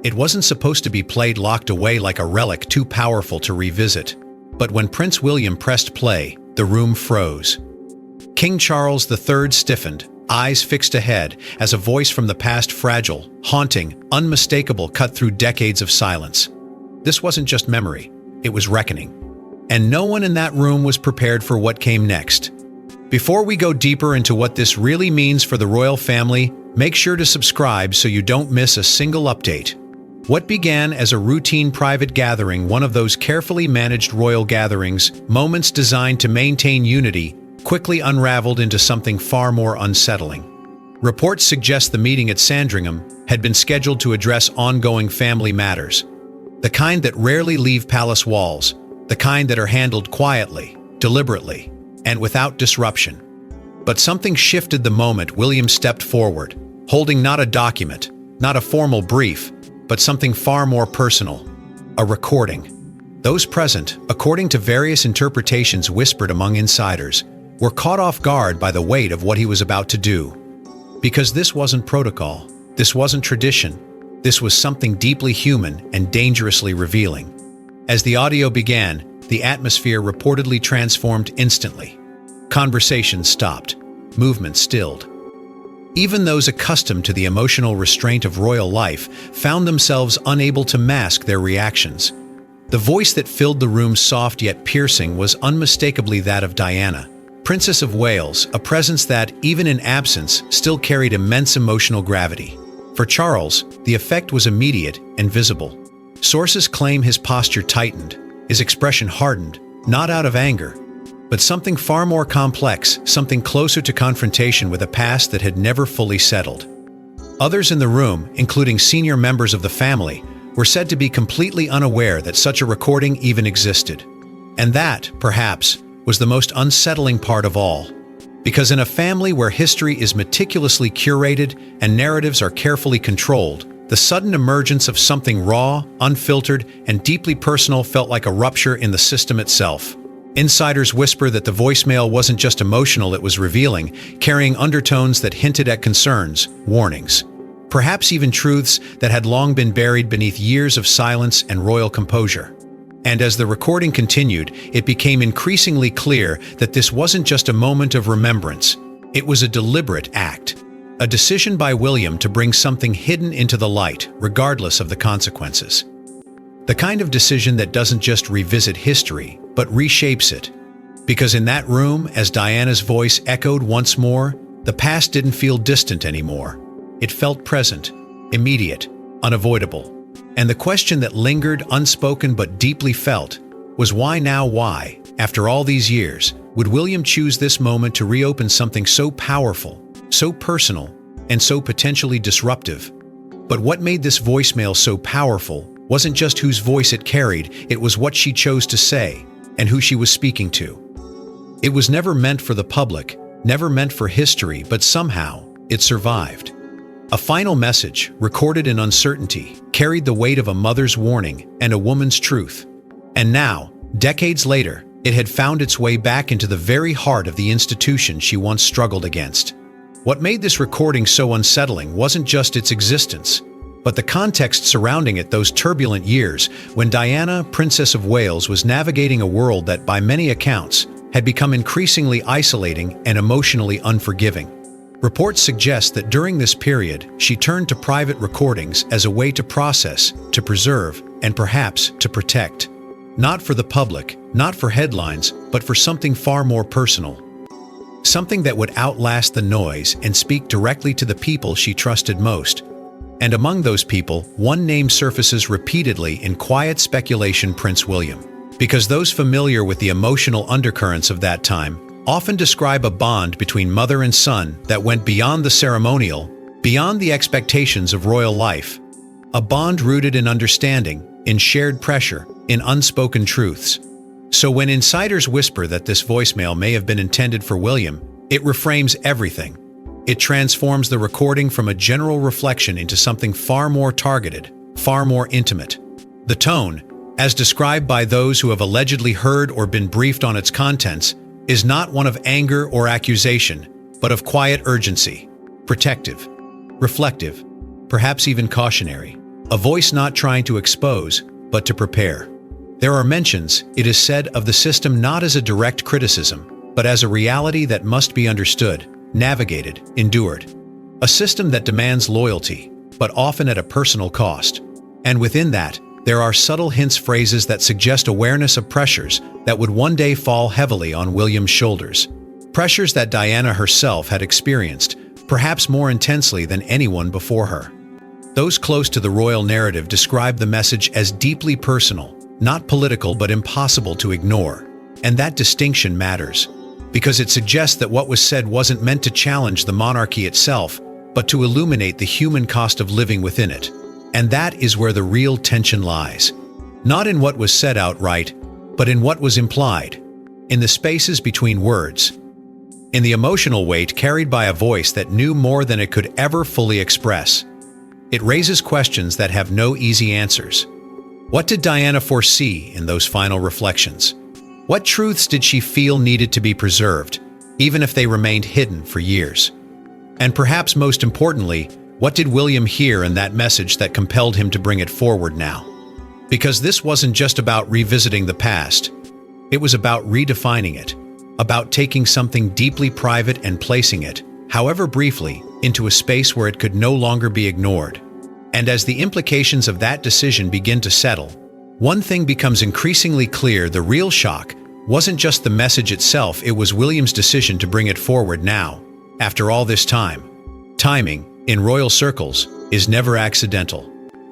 It wasn't supposed to be played locked away like a relic too powerful to revisit. But when Prince William pressed play, the room froze. King Charles III stiffened, eyes fixed ahead, as a voice from the past, fragile, haunting, unmistakable, cut through decades of silence. This wasn't just memory, it was reckoning. And no one in that room was prepared for what came next. Before we go deeper into what this really means for the royal family, make sure to subscribe so you don't miss a single update. What began as a routine private gathering, one of those carefully managed royal gatherings, moments designed to maintain unity, quickly unraveled into something far more unsettling. Reports suggest the meeting at Sandringham had been scheduled to address ongoing family matters, the kind that rarely leave palace walls, the kind that are handled quietly, deliberately, and without disruption. But something shifted the moment William stepped forward, holding not a document, not a formal brief, but something far more personal, a recording. Those present, according to various interpretations whispered among insiders, were caught off guard by the weight of what he was about to do. Because this wasn't protocol, this wasn't tradition, this was something deeply human and dangerously revealing. As the audio began, the atmosphere reportedly transformed instantly. Conversations stopped, movement stilled. Even those accustomed to the emotional restraint of royal life found themselves unable to mask their reactions. The voice that filled the room, soft yet piercing, was unmistakably that of Diana, Princess of Wales, a presence that, even in absence, still carried immense emotional gravity. For Charles, the effect was immediate and visible. Sources claim his posture tightened, his expression hardened, not out of anger, but something far more complex, something closer to confrontation with a past that had never fully settled. Others in the room, including senior members of the family, were said to be completely unaware that such a recording even existed. And that, perhaps, was the most unsettling part of all. Because in a family where history is meticulously curated and narratives are carefully controlled, the sudden emergence of something raw, unfiltered, and deeply personal felt like a rupture in the system itself. Insiders whisper that the voicemail wasn't just emotional, it was revealing, carrying undertones that hinted at concerns, warnings, perhaps even truths that had long been buried beneath years of silence and royal composure. And as the recording continued, it became increasingly clear that this wasn't just a moment of remembrance. It was a deliberate act, a decision by William to bring something hidden into the light, regardless of the consequences. The kind of decision that doesn't just revisit history, but reshapes it. Because in that room, as Diana's voice echoed once more, the past didn't feel distant anymore. It felt present, immediate, unavoidable. And the question that lingered, unspoken but deeply felt, was why now, why, after all these years, would William choose this moment to reopen something so powerful, so personal, and so potentially disruptive? But what made this voicemail so powerful wasn't just whose voice it carried, it was what she chose to say, and who she was speaking to. It was never meant for the public, never meant for history, but somehow, it survived. A final message, recorded in uncertainty, carried the weight of a mother's warning and a woman's truth. And now, decades later, it had found its way back into the very heart of the institution she once struggled against. What made this recording so unsettling wasn't just its existence, but the context surrounding it, those turbulent years when Diana, Princess of Wales, was navigating a world that, by many accounts, had become increasingly isolating and emotionally unforgiving. Reports suggest that during this period, she turned to private recordings as a way to process, to preserve, and perhaps to protect. Not for the public, not for headlines, but for something far more personal. Something that would outlast the noise and speak directly to the people she trusted most. And among those people, one name surfaces repeatedly in quiet speculation: Prince William. Because those familiar with the emotional undercurrents of that time often describe a bond between mother and son that went beyond the ceremonial, beyond the expectations of royal life. A bond rooted in understanding, in shared pressure, in unspoken truths. So when insiders whisper that this voicemail may have been intended for William, it reframes everything. It transforms the recording from a general reflection into something far more targeted, far more intimate. The tone, as described by those who have allegedly heard or been briefed on its contents, is not one of anger or accusation, but of quiet urgency, protective, reflective, perhaps even cautionary. A voice not trying to expose, but to prepare. There are mentions, it is said, of the system not as a direct criticism, but as a reality that must be understood, navigated, endured. A system that demands loyalty, but often at a personal cost. And within that, there are subtle hints, phrases that suggest awareness of pressures that would one day fall heavily on William's shoulders. Pressures that Diana herself had experienced, perhaps more intensely than anyone before her. Those close to the royal narrative describe the message as deeply personal, not political but impossible to ignore. And that distinction matters, because it suggests that what was said wasn't meant to challenge the monarchy itself, but to illuminate the human cost of living within it. And that is where the real tension lies. Not in what was said outright, but in what was implied, in the spaces between words, in the emotional weight carried by a voice that knew more than it could ever fully express. It raises questions that have no easy answers. What did Diana foresee in those final reflections? What truths did she feel needed to be preserved, even if they remained hidden for years? And perhaps most importantly, what did William hear in that message that compelled him to bring it forward now? Because this wasn't just about revisiting the past. It was about redefining it, about taking something deeply private and placing it, however briefly, into a space where it could no longer be ignored. And as the implications of that decision begin to settle, one thing becomes increasingly clear: the real shock wasn't just the message itself, it was William's decision to bring it forward now, after all this time. Timing, in royal circles, is never accidental.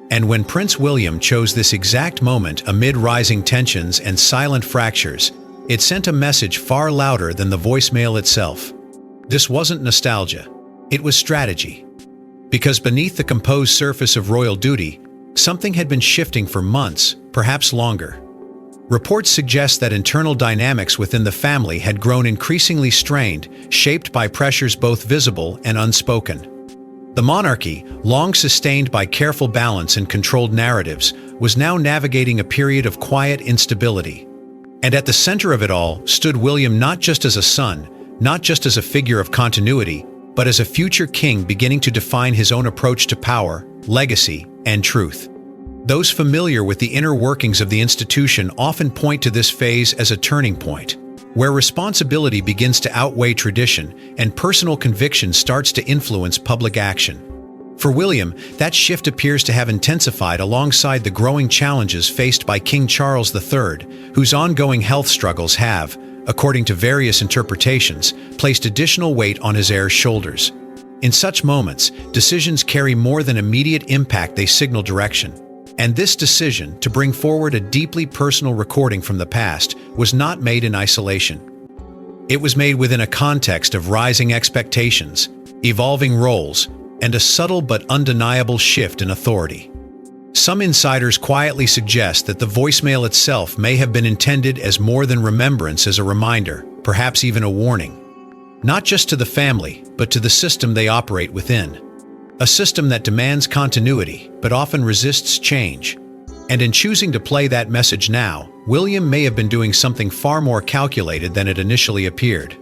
And when Prince William chose this exact moment amid rising tensions and silent fractures, it sent a message far louder than the voicemail itself. This wasn't nostalgia, it was strategy. Because beneath the composed surface of royal duty, something had been shifting for months, perhaps longer. Reports suggest that internal dynamics within the family had grown increasingly strained, shaped by pressures both visible and unspoken. The monarchy, long sustained by careful balance and controlled narratives, was now navigating a period of quiet instability. And at the center of it all stood William, not just as a son, not just as a figure of continuity, but as a future king beginning to define his own approach to power, legacy, and truth. Those familiar with the inner workings of the institution often point to this phase as a turning point, where responsibility begins to outweigh tradition and personal conviction starts to influence public action. For William, that shift appears to have intensified alongside the growing challenges faced by King Charles III, whose ongoing health struggles have, according to various interpretations, placed additional weight on his heir's shoulders. In such moments, decisions carry more than immediate impact, they signal direction. And this decision to bring forward a deeply personal recording from the past was not made in isolation. It was made within a context of rising expectations, evolving roles, and a subtle but undeniable shift in authority. Some insiders quietly suggest that the voicemail itself may have been intended as more than remembrance, as a reminder, perhaps even a warning. Not just to the family, but to the system they operate within. A system that demands continuity, but often resists change. And in choosing to play that message now, William may have been doing something far more calculated than it initially appeared.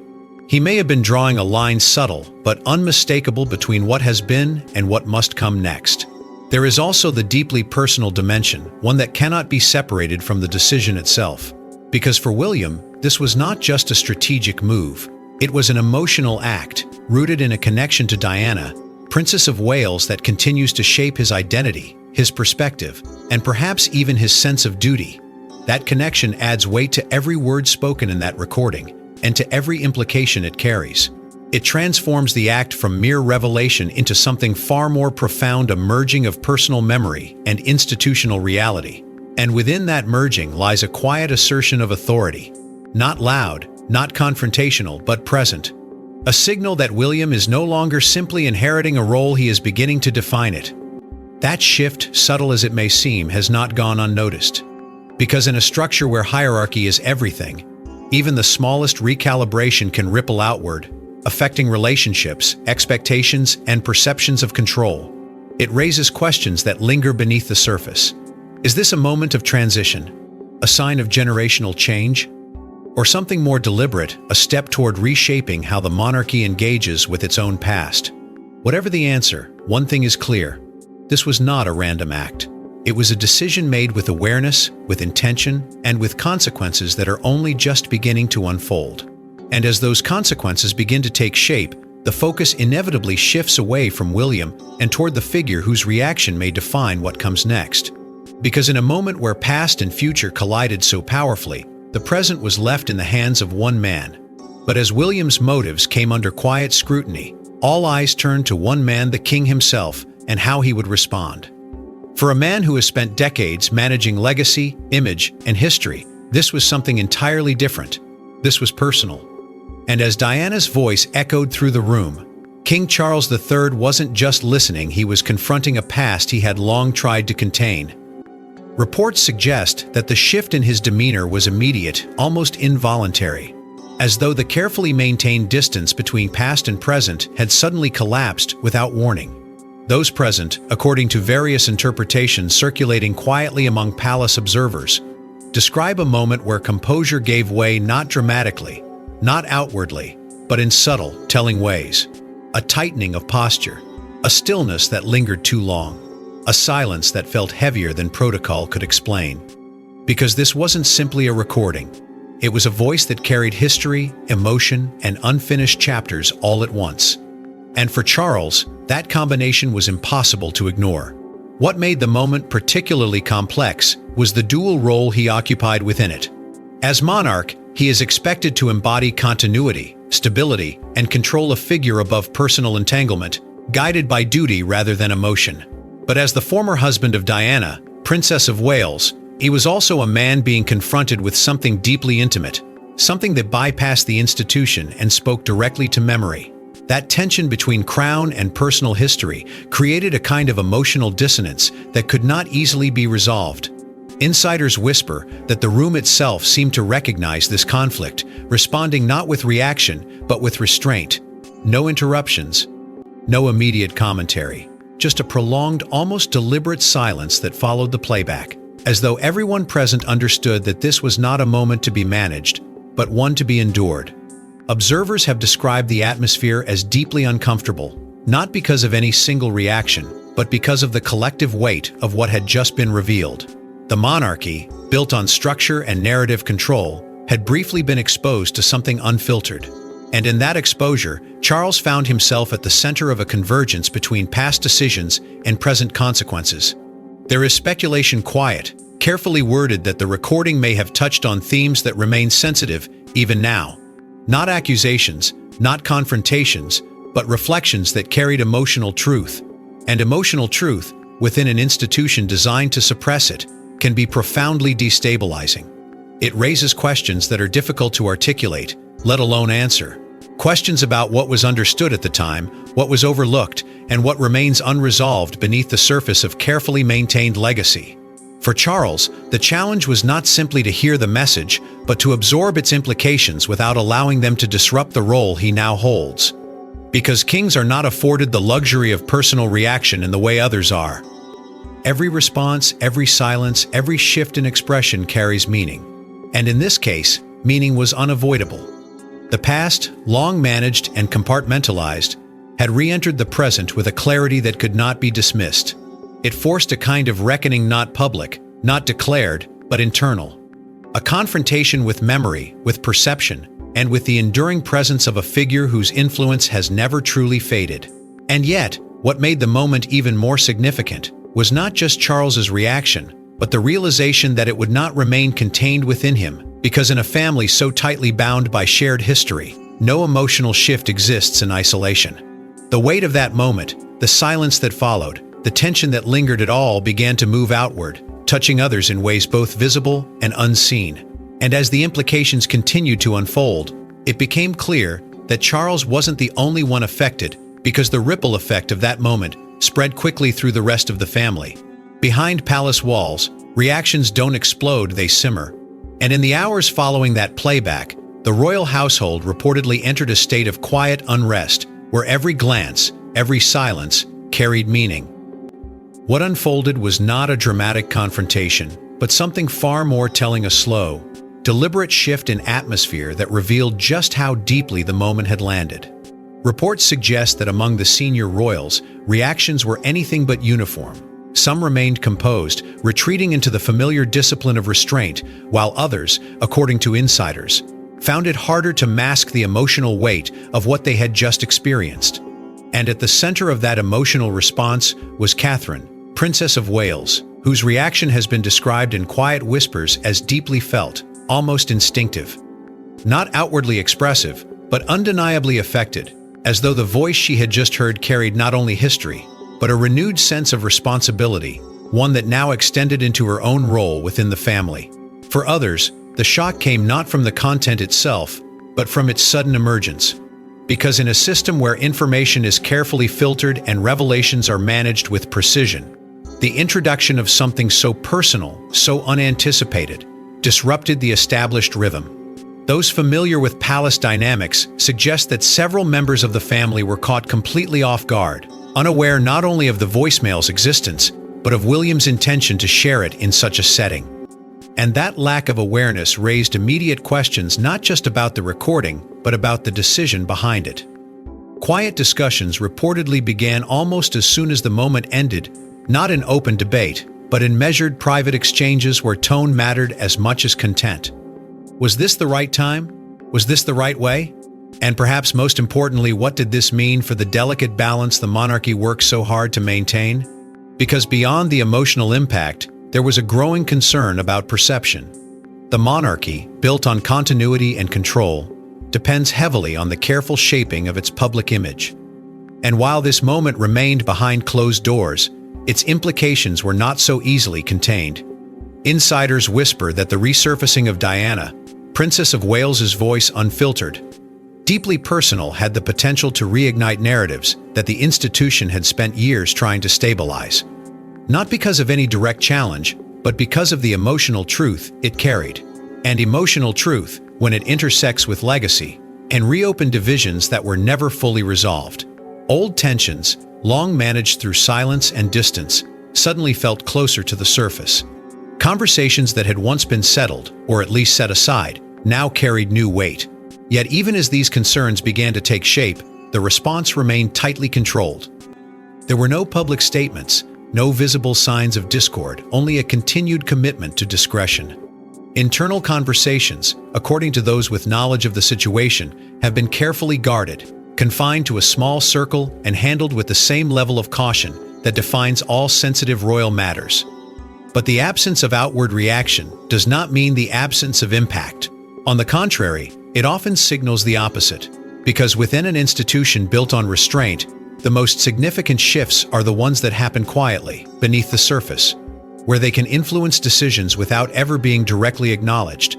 He may have been drawing a line subtle, but unmistakable, between what has been and what must come next. There is also the deeply personal dimension, one that cannot be separated from the decision itself. Because for William, this was not just a strategic move. It was an emotional act, rooted in a connection to Diana, Princess of Wales, that continues to shape his identity, his perspective, and perhaps even his sense of duty. That connection adds weight to every word spoken in that recording, and to every implication it carries. It transforms the act from mere revelation into something far more profound, a merging of personal memory and institutional reality. And within that merging lies a quiet assertion of authority. Not loud, not confrontational, but present. A signal that William is no longer simply inheriting a role, he is beginning to define it. That shift, subtle as it may seem, has not gone unnoticed. Because in a structure where hierarchy is everything, even the smallest recalibration can ripple outward, affecting relationships, expectations, and perceptions of control. It raises questions that linger beneath the surface. Is this a moment of transition? A sign of generational change? Or something more deliberate, a step toward reshaping how the monarchy engages with its own past? Whatever the answer, one thing is clear: this was not a random act. It was a decision made with awareness, with intention, and with consequences that are only just beginning to unfold. And as those consequences begin to take shape, the focus inevitably shifts away from William and toward the figure whose reaction may define what comes next. Because in a moment where past and future collided so powerfully, the present was left in the hands of one man. But as William's motives came under quiet scrutiny, all eyes turned to one man, the king himself, and how he would respond. For a man who has spent decades managing legacy, image, and history, this was something entirely different. This was personal. And as Diana's voice echoed through the room, King Charles III wasn't just listening, he was confronting a past he had long tried to contain. Reports suggest that the shift in his demeanor was immediate, almost involuntary, as though the carefully maintained distance between past and present had suddenly collapsed without warning. Those present, according to various interpretations circulating quietly among palace observers, describe a moment where composure gave way not dramatically, not outwardly, but in subtle, telling ways. A tightening of posture, a stillness that lingered too long, a silence that felt heavier than protocol could explain. Because this wasn't simply a recording. It was a voice that carried history, emotion, and unfinished chapters all at once. And for Charles, that combination was impossible to ignore. What made the moment particularly complex was the dual role he occupied within it. As monarch, he is expected to embody continuity, stability, and control a figure above personal entanglement, guided by duty rather than emotion. But as the former husband of Diana, Princess of Wales, he was also a man being confronted with something deeply intimate, something that bypassed the institution and spoke directly to memory. That tension between crown and personal history created a kind of emotional dissonance that could not easily be resolved. Insiders whisper that the room itself seemed to recognize this conflict, responding not with reaction, but with restraint. No interruptions, no immediate commentary, just a prolonged, almost deliberate silence that followed the playback, as though everyone present understood that this was not a moment to be managed, but one to be endured. Observers have described the atmosphere as deeply uncomfortable, not because of any single reaction, but because of the collective weight of what had just been revealed. The monarchy, built on structure and narrative control, had briefly been exposed to something unfiltered. And in that exposure, Charles found himself at the center of a convergence between past decisions and present consequences. There is speculation quiet, carefully worded that the recording may have touched on themes that remain sensitive even now. Not accusations, not confrontations, but reflections that carried emotional truth. And emotional truth, within an institution designed to suppress it, can be profoundly destabilizing. It raises questions that are difficult to articulate, let alone answer. Questions about what was understood at the time, what was overlooked, and what remains unresolved beneath the surface of carefully maintained legacy. For Charles, the challenge was not simply to hear the message, but to absorb its implications without allowing them to disrupt the role he now holds. Because kings are not afforded the luxury of personal reaction in the way others are. Every response, every silence, every shift in expression carries meaning. And in this case, meaning was unavoidable. The past, long managed and compartmentalized, had re-entered the present with a clarity that could not be dismissed. It forced a kind of reckoning not public, not declared, but internal. A confrontation with memory, with perception, and with the enduring presence of a figure whose influence has never truly faded. And yet, what made the moment even more significant was not just Charles's reaction, but the realization that it would not remain contained within him, because in a family so tightly bound by shared history, no emotional shift exists in isolation. The weight of that moment, the silence that followed, the tension that lingered at all began to move outward, touching others in ways both visible and unseen. And as the implications continued to unfold, it became clear that Charles wasn't the only one affected, because the ripple effect of that moment spread quickly through the rest of the family. Behind palace walls, reactions don't explode, they simmer. And in the hours following that playback, the royal household reportedly entered a state of quiet unrest, where every glance, every silence, carried meaning. What unfolded was not a dramatic confrontation, but something far more telling, a slow, deliberate shift in atmosphere that revealed just how deeply the moment had landed. Reports suggest that among the senior royals, reactions were anything but uniform. Some remained composed, retreating into the familiar discipline of restraint, while others, according to insiders, found it harder to mask the emotional weight of what they had just experienced. And at the center of that emotional response was Catherine, Princess of Wales, whose reaction has been described in quiet whispers as deeply felt, almost instinctive. Not outwardly expressive, but undeniably affected, as though the voice she had just heard carried not only history, but a renewed sense of responsibility, one that now extended into her own role within the family. For others, the shock came not from the content itself, but from its sudden emergence. Because in a system where information is carefully filtered and revelations are managed with precision, the introduction of something so personal, so unanticipated, disrupted the established rhythm. Those familiar with palace dynamics suggest that several members of the family were caught completely off guard, unaware not only of the voicemail's existence, but of William's intention to share it in such a setting. And that lack of awareness raised immediate questions not just about the recording, but about the decision behind it. Quiet discussions reportedly began almost as soon as the moment ended, not in open debate, but in measured private exchanges where tone mattered as much as content. Was this the right time? Was this the right way? And perhaps most importantly, what did this mean for the delicate balance the monarchy worked so hard to maintain? Because beyond the emotional impact, there was a growing concern about perception. The monarchy, built on continuity and control, depends heavily on the careful shaping of its public image. And while this moment remained behind closed doors, its implications were not so easily contained. Insiders whisper that the resurfacing of Diana, Princess of Wales's voice unfiltered, deeply personal, had the potential to reignite narratives that the institution had spent years trying to stabilize. Not because of any direct challenge, but because of the emotional truth it carried. And emotional truth, when it intersects with legacy, and reopened divisions that were never fully resolved. Old tensions, long managed through silence and distance, suddenly felt closer to the surface. Conversations that had once been settled, or at least set aside, now carried new weight. Yet even as these concerns began to take shape, the response remained tightly controlled. There were no public statements, no visible signs of discord, only a continued commitment to discretion. Internal conversations, according to those with knowledge of the situation, have been carefully guarded, confined to a small circle and handled with the same level of caution that defines all sensitive royal matters. But the absence of outward reaction does not mean the absence of impact. On the contrary, it often signals the opposite, because within an institution built on restraint, the most significant shifts are the ones that happen quietly, beneath the surface, where they can influence decisions without ever being directly acknowledged.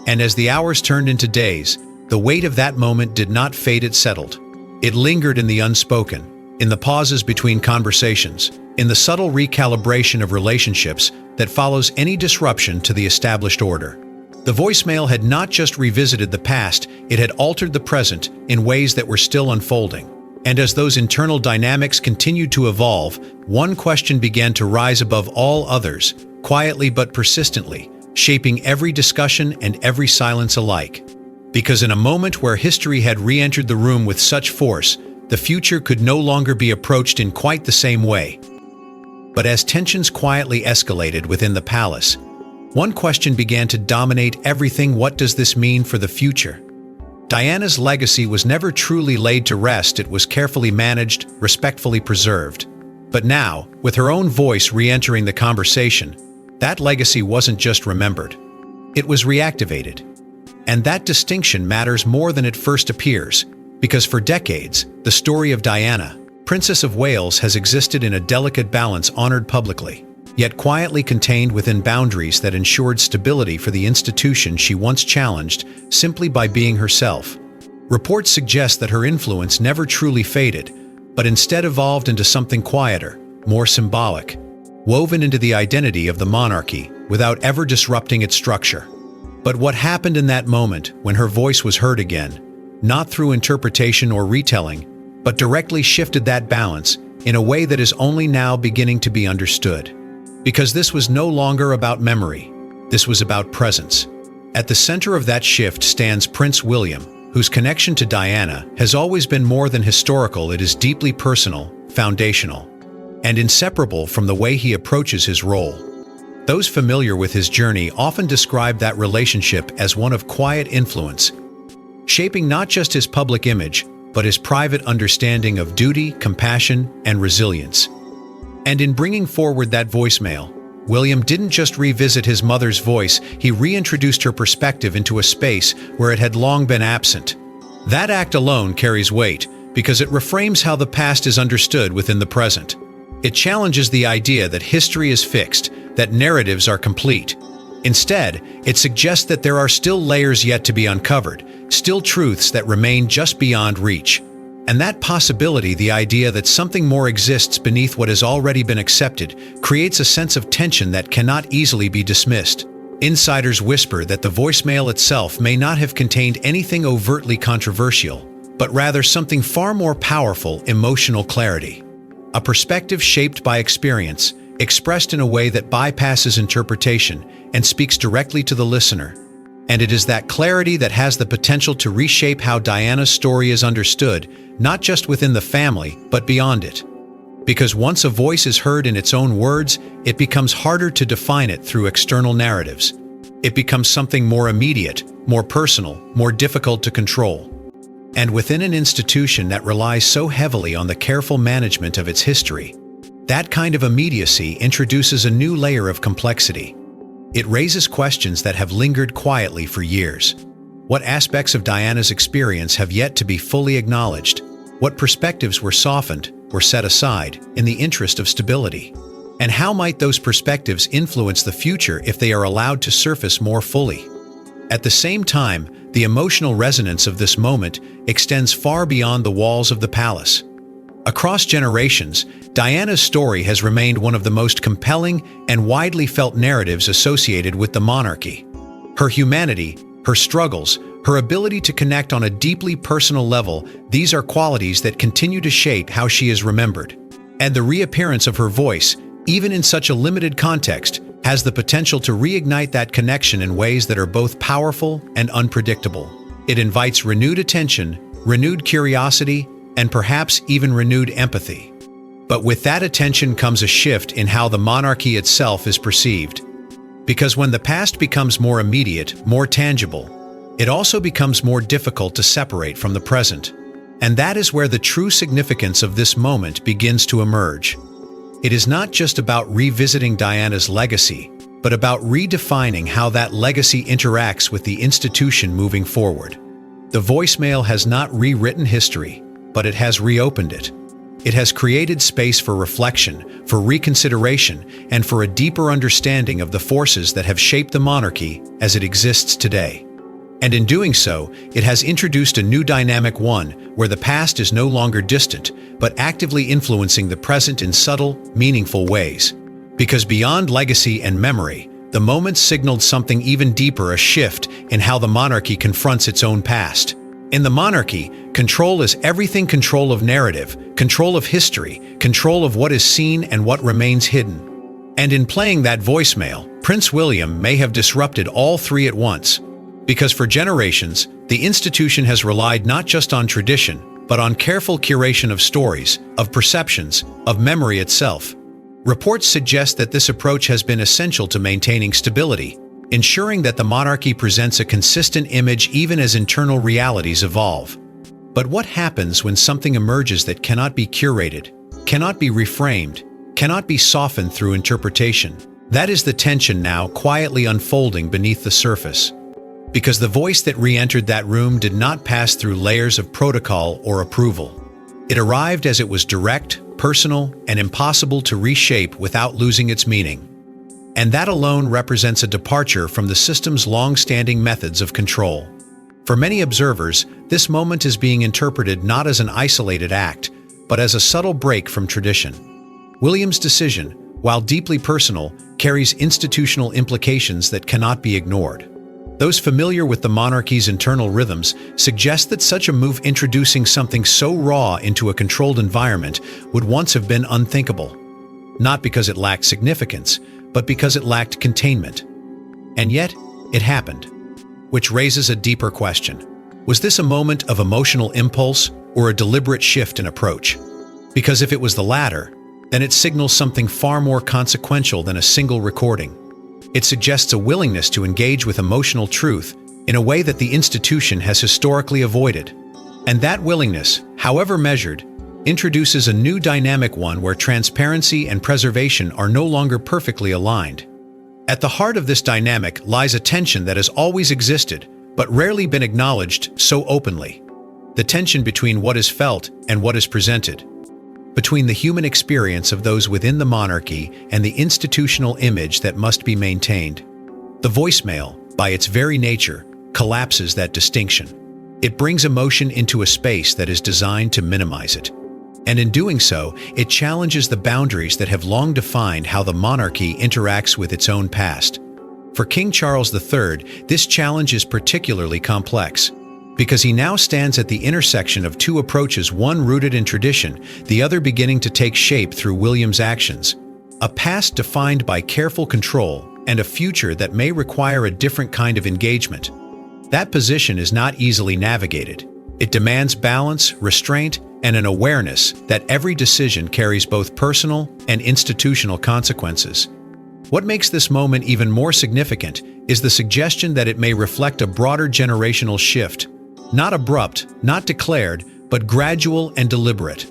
And as the hours turned into days, the weight of that moment did not fade, it settled. It lingered in the unspoken, in the pauses between conversations, in the subtle recalibration of relationships that follows any disruption to the established order. The voicemail had not just revisited the past, it had altered the present in ways that were still unfolding. And as those internal dynamics continued to evolve, one question began to rise above all others, quietly but persistently, shaping every discussion and every silence alike. Because in a moment where history had re-entered the room with such force, the future could no longer be approached in quite the same way. But as tensions quietly escalated within the palace, one question began to dominate everything: what does this mean for the future? Diana's legacy was never truly laid to rest, it was carefully managed, respectfully preserved. But now, with her own voice re-entering the conversation, that legacy wasn't just remembered, it was reactivated. And that distinction matters more than it first appears, because for decades, the story of Diana, Princess of Wales, has existed in a delicate balance, honored publicly, yet quietly contained within boundaries that ensured stability for the institution she once challenged simply by being herself. Reports suggest that her influence never truly faded, but instead evolved into something quieter, more symbolic, woven into the identity of the monarchy without ever disrupting its structure. But what happened in that moment when her voice was heard again, not through interpretation or retelling, but directly shifted that balance in a way that is only now beginning to be understood. Because this was no longer about memory, this was about presence. At the center of that shift stands Prince William, whose connection to Diana has always been more than historical, it is deeply personal, foundational. and inseparable from the way he approaches his role. Those familiar with his journey often describe that relationship as one of quiet influence, shaping not just his public image, but his private understanding of duty, compassion, and resilience. And in bringing forward that voicemail, William didn't just revisit his mother's voice, he reintroduced her perspective into a space where it had long been absent. That act alone carries weight, because it reframes how the past is understood within the present. It challenges the idea that history is fixed, that narratives are complete. Instead, it suggests that there are still layers yet to be uncovered, still truths that remain just beyond reach. And that possibility, the idea that something more exists beneath what has already been accepted, creates a sense of tension that cannot easily be dismissed. Insiders whisper that the voicemail itself may not have contained anything overtly controversial, but rather something far more powerful: emotional clarity. A perspective shaped by experience, expressed in a way that bypasses interpretation and speaks directly to the listener. And it is that clarity that has the potential to reshape how Diana's story is understood, not just within the family, but beyond it. Because once a voice is heard in its own words, it becomes harder to define it through external narratives. It becomes something more immediate, more personal, more difficult to control. And within an institution that relies so heavily on the careful management of its history, that kind of immediacy introduces a new layer of complexity. It raises questions that have lingered quietly for years. What aspects of Diana's experience have yet to be fully acknowledged? What perspectives were softened or set aside in the interest of stability? And how might those perspectives influence the future if they are allowed to surface more fully? At the same time, the emotional resonance of this moment extends far beyond the walls of the palace. Across generations, Diana's story has remained one of the most compelling and widely felt narratives associated with the monarchy. Her humanity, her struggles, her ability to connect on a deeply personal level, these are qualities that continue to shape how she is remembered. And the reappearance of her voice, even in such a limited context, has the potential to reignite that connection in ways that are both powerful and unpredictable. It invites renewed attention, renewed curiosity, and perhaps even renewed empathy. But with that attention comes a shift in how the monarchy itself is perceived. Because when the past becomes more immediate, more tangible, it also becomes more difficult to separate from the present. And that is where the true significance of this moment begins to emerge. It is not just about revisiting Diana's legacy, but about redefining how that legacy interacts with the institution moving forward. The voicemail has not rewritten history, but it has reopened it. It has created space for reflection, for reconsideration, and for a deeper understanding of the forces that have shaped the monarchy as it exists today. And in doing so, it has introduced a new dynamic, one where the past is no longer distant, but actively influencing the present in subtle, meaningful ways. Because beyond legacy and memory, the moment signaled something even deeper: a shift in how the monarchy confronts its own past. In the monarchy, control is everything: control of narrative, control of history, control of what is seen and what remains hidden. And in playing that voicemail, Prince William may have disrupted all three at once. Because for generations, the institution has relied not just on tradition, but on careful curation of stories, of perceptions, of memory itself. Reports suggest that this approach has been essential to maintaining stability, ensuring that the monarchy presents a consistent image even as internal realities evolve. But what happens when something emerges that cannot be curated, cannot be reframed, cannot be softened through interpretation? That is the tension now quietly unfolding beneath the surface. Because the voice that re-entered that room did not pass through layers of protocol or approval. It arrived as it was direct, personal, and impossible to reshape without losing its meaning. And that alone represents a departure from the system's long-standing methods of control. For many observers, this moment is being interpreted not as an isolated act, but as a subtle break from tradition. William's decision, while deeply personal, carries institutional implications that cannot be ignored. Those familiar with the monarchy's internal rhythms suggest that such a move, introducing something so raw into a controlled environment, would once have been unthinkable. Not because it lacked significance, but because it lacked containment. And yet, it happened. Which raises a deeper question. Was this a moment of emotional impulse or a deliberate shift in approach? Because if it was the latter, then it signals something far more consequential than a single recording. It suggests a willingness to engage with emotional truth in a way that the institution has historically avoided. And that willingness, however measured, introduces a new dynamic, one where transparency and preservation are no longer perfectly aligned. At the heart of this dynamic lies a tension that has always existed, but rarely been acknowledged so openly. The tension between what is felt and what is presented, between the human experience of those within the monarchy and the institutional image that must be maintained. The voicemail, by its very nature, collapses that distinction. It brings emotion into a space that is designed to minimize it. And in doing so, it challenges the boundaries that have long defined how the monarchy interacts with its own past. For King Charles III, this challenge is particularly complex, because he now stands at the intersection of two approaches, one rooted in tradition, the other beginning to take shape through William's actions. A past defined by careful control, and a future that may require a different kind of engagement. That position is not easily navigated. It demands balance, restraint, and an awareness that every decision carries both personal and institutional consequences. What makes this moment even more significant is the suggestion that it may reflect a broader generational shift. Not abrupt, not declared, but gradual and deliberate.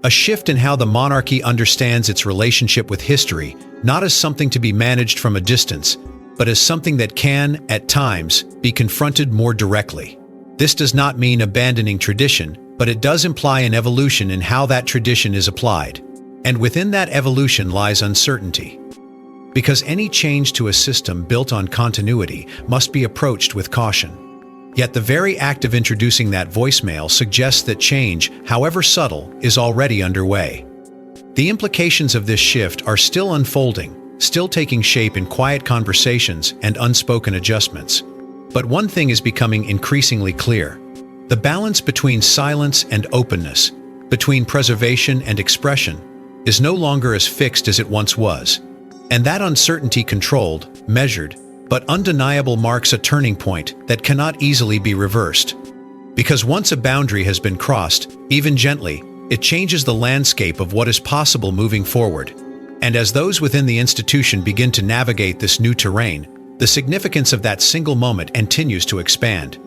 A shift in how the monarchy understands its relationship with history, not as something to be managed from a distance, but as something that can, at times, be confronted more directly. This does not mean abandoning tradition, but it does imply an evolution in how that tradition is applied. And within that evolution lies uncertainty. Because any change to a system built on continuity must be approached with caution. Yet the very act of introducing that voicemail suggests that change, however subtle, is already underway. The implications of this shift are still unfolding, still taking shape in quiet conversations and unspoken adjustments. But one thing is becoming increasingly clear. The balance between silence and openness, between preservation and expression, is no longer as fixed as it once was. And that uncertainty, controlled, measured, but undeniable, marks a turning point that cannot easily be reversed. Because once a boundary has been crossed, even gently, it changes the landscape of what is possible moving forward. And as those within the institution begin to navigate this new terrain, the significance of that single moment continues to expand.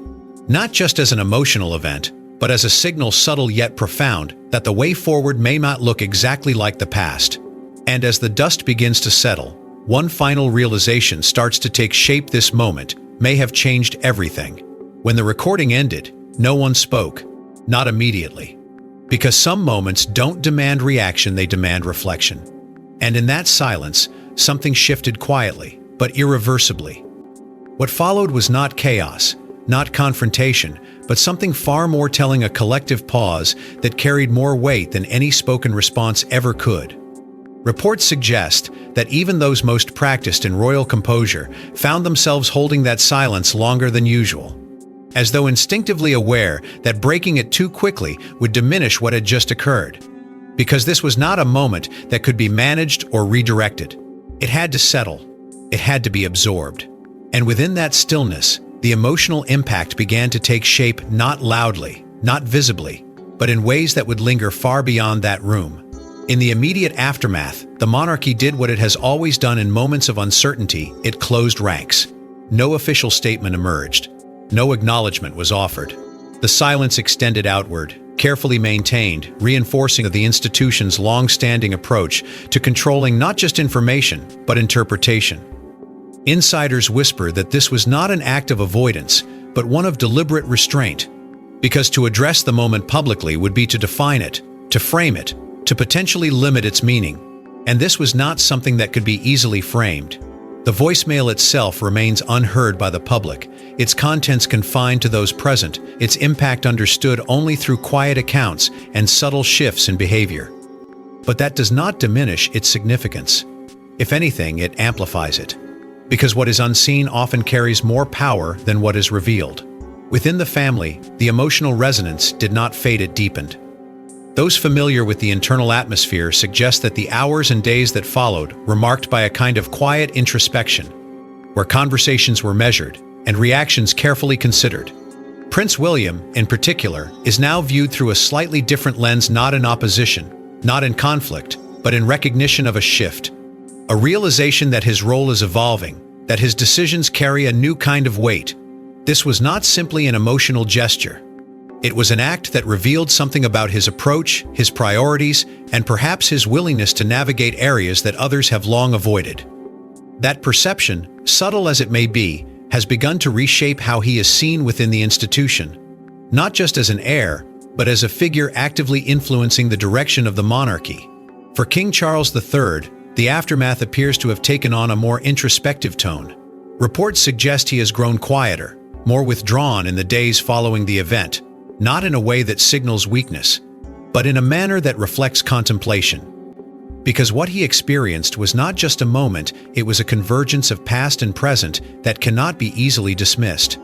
Not just as an emotional event, but as a signal, subtle yet profound, that the way forward may not look exactly like the past. And as the dust begins to settle, one final realization starts to take shape. This moment may have changed everything. When the recording ended, no one spoke, not immediately. Because some moments don't demand reaction, they demand reflection. And in that silence, something shifted quietly, but irreversibly. What followed was not chaos, not confrontation, but something far more telling, a collective pause that carried more weight than any spoken response ever could. Reports suggest that even those most practiced in royal composure found themselves holding that silence longer than usual, as though instinctively aware that breaking it too quickly would diminish what had just occurred. Because this was not a moment that could be managed or redirected. It had to settle. It had to be absorbed. And within that stillness, the emotional impact began to take shape, not loudly, not visibly, but in ways that would linger far beyond that room. In the immediate aftermath, the monarchy did what it has always done in moments of uncertainty: it closed ranks. No official statement emerged. No acknowledgement was offered. The silence extended outward, carefully maintained, reinforcing the institution's long-standing approach to controlling not just information, but interpretation. Insiders whisper that this was not an act of avoidance, but one of deliberate restraint, because to address the moment publicly would be to define it, to frame it, to potentially limit its meaning. And this was not something that could be easily framed. The voicemail itself remains unheard by the public, its contents confined to those present, its impact understood only through quiet accounts and subtle shifts in behavior. But that does not diminish its significance. If anything, it amplifies it. Because what is unseen often carries more power than what is revealed. Within the family, the emotional resonance did not fade, it deepened. Those familiar with the internal atmosphere suggest that the hours and days that followed were marked by a kind of quiet introspection, where conversations were measured and reactions carefully considered. Prince William, in particular, is now viewed through a slightly different lens, not in opposition, not in conflict, but in recognition of a shift, a realization that his role is evolving, that his decisions carry a new kind of weight. This was not simply an emotional gesture. It was an act that revealed something about his approach, his priorities, and perhaps his willingness to navigate areas that others have long avoided. That perception, subtle as it may be, has begun to reshape how he is seen within the institution, not just as an heir, but as a figure actively influencing the direction of the monarchy. For King Charles III, the aftermath appears to have taken on a more introspective tone. Reports suggest he has grown quieter, more withdrawn in the days following the event, not in a way that signals weakness, but in a manner that reflects contemplation. Because what he experienced was not just a moment, it was a convergence of past and present that cannot be easily dismissed.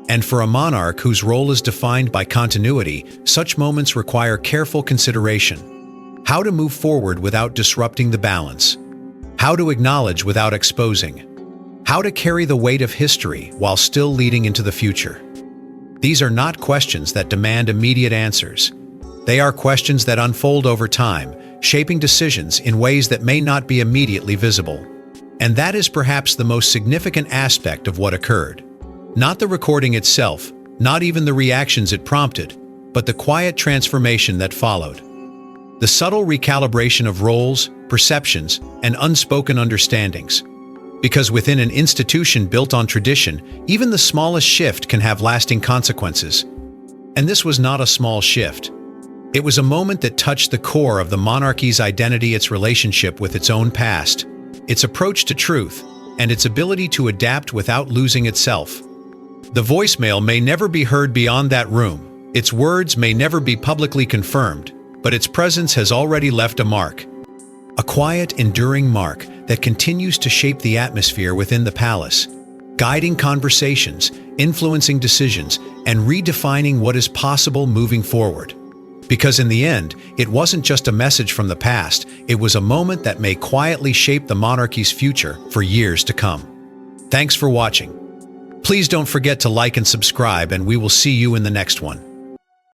And for a monarch whose role is defined by continuity, such moments require careful consideration. How to move forward without disrupting the balance. How to acknowledge without exposing. How to carry the weight of history while still leading into the future. These are not questions that demand immediate answers. They are questions that unfold over time, shaping decisions in ways that may not be immediately visible. And that is perhaps the most significant aspect of what occurred. Not the recording itself, not even the reactions it prompted, but the quiet transformation that followed. The subtle recalibration of roles, perceptions, and unspoken understandings. Because within an institution built on tradition, even the smallest shift can have lasting consequences. And this was not a small shift. It was a moment that touched the core of the monarchy's identity, its relationship with its own past, its approach to truth, and its ability to adapt without losing itself. The voicemail may never be heard beyond that room, its words may never be publicly confirmed, but its presence has already left a mark. A quiet, enduring mark that continues to shape the atmosphere within the palace, guiding conversations, influencing decisions, and redefining what is possible moving forward. Because in the end, it wasn't just a message from the past, it was a moment that may quietly shape the monarchy's future for years to come. Thanks for watching. Please don't forget to like and subscribe, and we will see you in the next one.